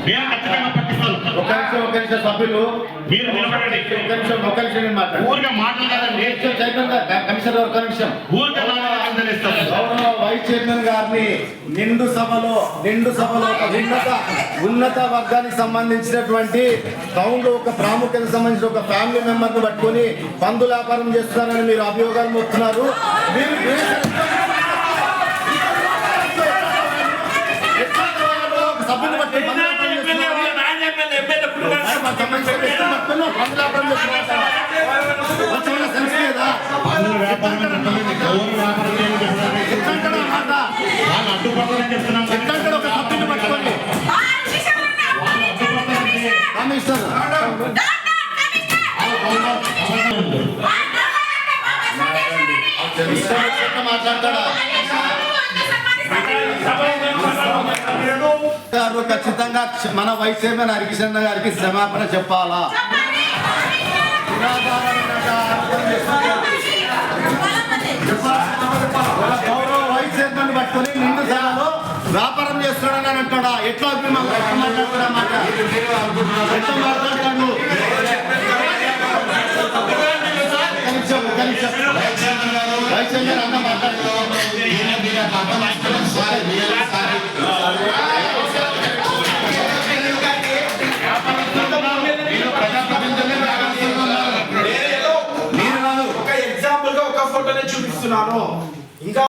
నేను ఖచ్చితంగా పట్టిస్తాను. ఒక నిమిషం సభ్యులు మీరు నిలబడండి. ఒక నిమిషం ఊరికే మాటలు కదండి. కమిషనర్ ఒక నిమిషం ఊరికే గౌరవ వైస్ చైర్మన్ గారిని నిండు సభలో ఒక ఉన్నత వర్గానికి సంబంధించినటువంటి టౌన్ లో ఒక ప్రాముఖ్యత సంబంధించిన ఒక ఫ్యామిలీ మెంబర్ ను పట్టుకొని పందుల వ్యాపారం చేస్తున్నారని మీరు అభియోగాలు మోపుతున్నారు. సభ్యులు బట్టి మాట్లాడతాడా ఖచ్చితంగా మన వైస్ చైర్మన్ హరికిషన్ గారికి క్షమాపణ చెప్పాలా? గౌరవ వైస్ చైర్మన్ పట్టుకొని నిండు సభలో వ్యాపారం చేస్తున్నాడని అంటాడా? ఎట్లా మాట్లాడుతున్నా మాట ఎట్లా మాట్లాడతాడు? వైస్ చైర్మన్ అన్న మాట్లాడుతున్నాడు. ఒక ఎగ్జాంపుల్ గా ఒక ఫోటోనే చూపిస్తున్నాను. ఇంకా